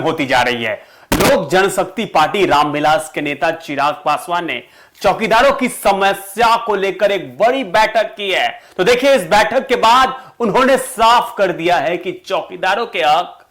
होती जा रही है। लोक जनशक्ति पार्टी रामविलास के नेता चिराग पासवान ने चौकीदारों की समस्या को लेकर एक बड़ी बैठक की है। तो देखिए, इस बैठक के बाद उन्होंने साफ कर दिया है कि चौकीदारों के हक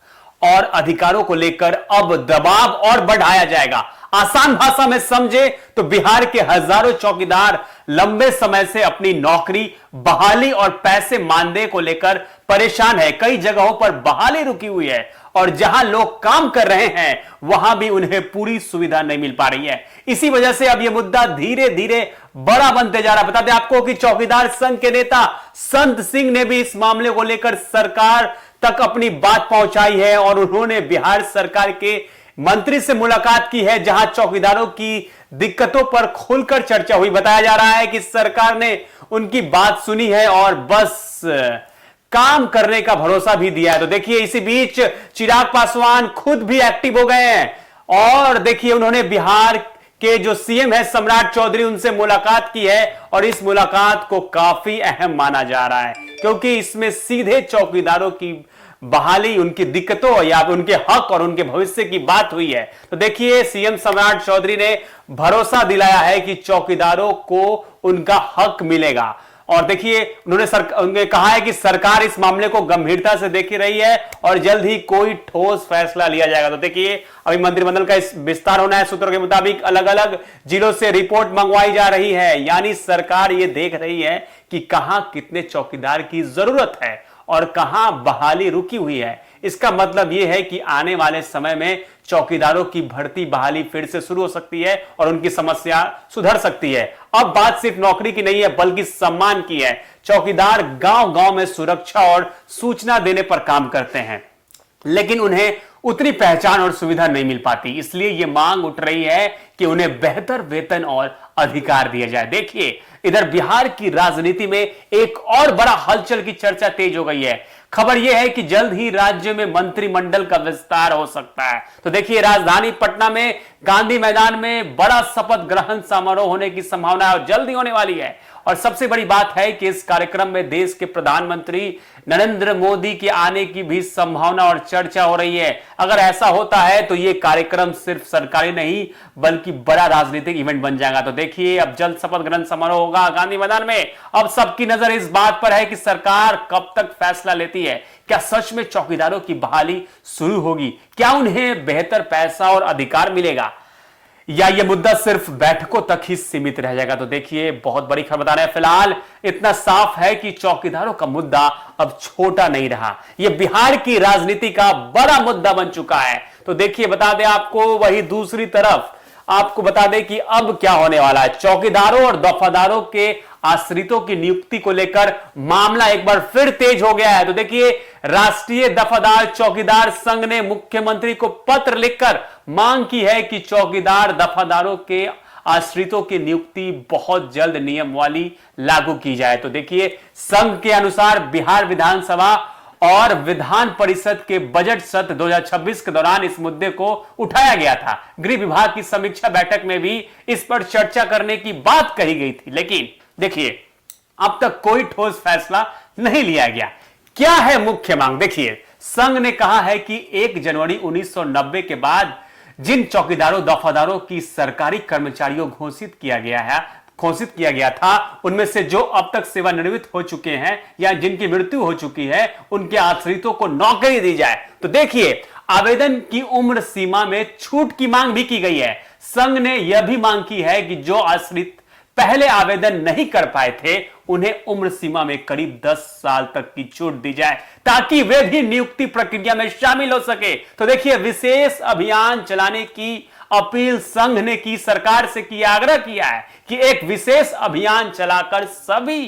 और अधिकारों को लेकर अब दबाव और बढ़ाया जाएगा। आसान भाषा में समझे तो बिहार के हजारों चौकीदार लंबे समय से अपनी नौकरी, बहाली और पैसे मानदेय को लेकर परेशान है। कई जगहों पर बहाली रुकी हुई है और जहां लोग काम कर रहे हैं वहां भी उन्हें पूरी सुविधा नहीं मिल पा रही है। इसी वजह से अब यह मुद्दा धीरे धीरे बड़ा बनते जा रहा है। बता दें आपको कि चौकीदार संघ के नेता संत सिंह ने भी इस मामले को लेकर सरकार तक अपनी बात पहुंचाई है और उन्होंने बिहार सरकार के मंत्री से मुलाकात की है, जहां चौकीदारों की दिक्कतों पर खुलकर चर्चा हुई। बताया जा रहा है कि सरकार ने उनकी बात सुनी है और बस काम करने का भरोसा भी दिया है। तो देखिए, इसी बीच चिराग पासवान खुद भी एक्टिव हो गए हैं और देखिए, उन्होंने बिहार के जो सीएम है सम्राट चौधरी, उनसे मुलाकात की है और इस मुलाकात को काफी अहम माना जा रहा है क्योंकि इसमें सीधे चौकीदारों की बहाली, उनकी दिक्कतों या उनके हक और उनके भविष्य की बात हुई है। तो देखिए, सीएम सम्राट चौधरी ने भरोसा दिलाया है कि चौकीदारों को उनका हक मिलेगा और देखिए, उन्होंने कहा है कि सरकार इस मामले को गंभीरता से देख रही है और जल्द ही कोई ठोस फैसला लिया जाएगा। तो देखिए, अभी मंत्रिमंडल का विस्तार होना है। सूत्रों के मुताबिक अलग अलग जिलों से रिपोर्ट मंगवाई जा रही है, यानी सरकार ये देख रही है कि कहां कितने चौकीदार की जरूरत है और कहां बहाली रुकी हुई है। इसका मतलब यह है कि आने वाले समय में चौकीदारों की भर्ती बहाली फिर से शुरू हो सकती है और उनकी समस्या सुधर सकती है। अब बात सिर्फ नौकरी की नहीं है बल्कि सम्मान की है। चौकीदार गांव-गांव में सुरक्षा और सूचना देने पर काम करते हैं, लेकिन उन्हें उतनी पहचान और सुविधा नहीं मिल पाती। इसलिए यह मांग उठ रही है कि उन्हें बेहतर वेतन और अधिकार दिए जाए। देखिए, इधर बिहार की राजनीति में एक और बड़ा हलचल की चर्चा तेज हो गई है। खबर यह है कि जल्द ही राज्य में मंत्रिमंडल का विस्तार हो सकता है। तो देखिए, राजधानी पटना में गांधी मैदान में बड़ा शपथ ग्रहण समारोह होने की संभावना जल्द ही होने वाली है और सबसे बड़ी बात है कि इस कार्यक्रम में देश के प्रधानमंत्री नरेंद्र मोदी के आने की भी संभावना और चर्चा हो रही है। अगर ऐसा होता है तो यह कार्यक्रम सिर्फ सरकारी नहीं बल्कि बड़ा राजनीतिक इवेंट बन जाएगा। तो देखिए, अब जल्द शपथ ग्रहण समारोह होगा गांधी मैदान में। अब सबकी नजर इस बात पर है कि सरकार कब तक फैसला लेती है। क्या सच में चौकीदारों की बहाली शुरू होगी? क्या उन्हें बेहतर पैसा और अधिकार मिलेगा या यह मुद्दा सिर्फ बैठकों तक ही सीमित रह जाएगा? तो देखिए, बहुत बड़ी खबर बता रहे हैं। फिलहाल इतना साफ है कि चौकीदारों का मुद्दा अब छोटा नहीं रहा, यह बिहार की राजनीति का बड़ा मुद्दा बन चुका है। तो देखिए, बता दें आपको, वही दूसरी तरफ आपको बता दें कि अब क्या होने वाला है। चौकीदारों और दफादारों के आश्रितों की नियुक्ति को लेकर मामला एक बार फिर तेज हो गया है। तो देखिए, राष्ट्रीय दफादार चौकीदार संघ ने मुख्यमंत्री को पत्र लिखकर मांग की है कि चौकीदार दफादारों के आश्रितों की नियुक्ति बहुत जल्द नियम वाली लागू की जाए। तो देखिए, संघ के अनुसार बिहार विधानसभा और विधान परिषद के बजट सत्र 2026 के दौरान इस मुद्दे को उठाया गया था। गृह विभाग की समीक्षा बैठक में भी इस पर चर्चा करने की बात कही गई थी, लेकिन देखिए, अब तक कोई ठोस फैसला नहीं लिया गया। क्या है मुख्य मांग? देखिए, संघ ने कहा है कि 1 जनवरी 1990 के बाद जिन चौकीदारों दफादारों की सरकारी कर्मचारियों घोषित किया गया था, उनमें से जो अब तक सेवानिवृत्त हो चुके हैं या जिनकी मृत्यु हो चुकी है, उनके आश्रितों को नौकरी दी जाए। तो देखिए, आवेदन की उम्र सीमा में छूट की मांग भी की गई है। संघ ने यह भी मांग की है कि जो आश्रित पहले आवेदन नहीं कर पाए थे, उन्हें उम्र सीमा में करीब 10 साल तक की छूट दी जाए ताकि वे भी नियुक्ति प्रक्रिया में शामिल हो सके। तो देखिए, विशेष अभियान चलाने की अपील संघ ने की, सरकार से की, आग्रह किया है कि एक विशेष अभियान चलाकर सभी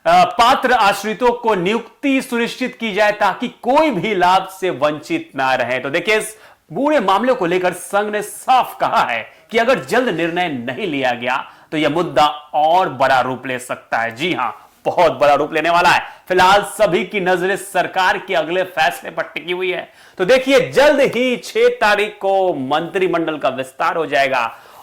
पात्र आश्रितों को नियुक्ति सुनिश्चित की जाए ताकि कोई भी लाभ से वंचित ना रहे। तो देखिए, इस पूरे मामले को लेकर संघ ने साफ कहा है कि अगर जल्द निर्णय नहीं लिया गया तो यह मुद्दा और बड़ा रूप ले सकता है। जी हां, बहुत बड़ा रूप लेने वाला है। फिलहाल सभी की नजरें सरकार के अगले फैसले पर टिकी हुई है। तो देखिए, जल्द ही 6 तारीख को मंत्रिमंडल का विस्तार हो जाएगा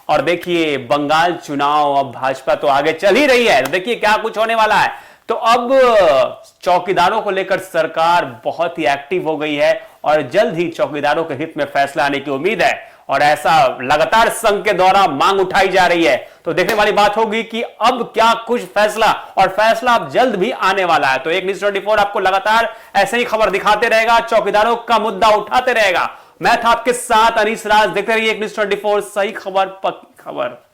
और देखिए, बंगाल चुनाव, अब भाजपा तो आगे चल ही रही है। तो देखिए क्या कुछ होने वाला है। तो अब चौकीदारों को लेकर सरकार बहुत ही एक्टिव हो गई है और जल्द ही चौकीदारों के हित में फैसला आने की उम्मीद है और ऐसा लगातार संघ के द्वारा मांग उठाई जा रही है। तो देखने वाली बात होगी कि अब क्या कुछ फैसला और फैसला अब जल्द भी आने वाला है। तो एक न्यूज़ 24 आपको लगातार ऐसे ही खबर दिखाते रहेगा, चौकीदारों का मुद्दा उठाते रहेगा। मैं था आपके साथ अनीस राज, देखते रहिए एक न्यूज़ 24, सही खबर पक्की खबर।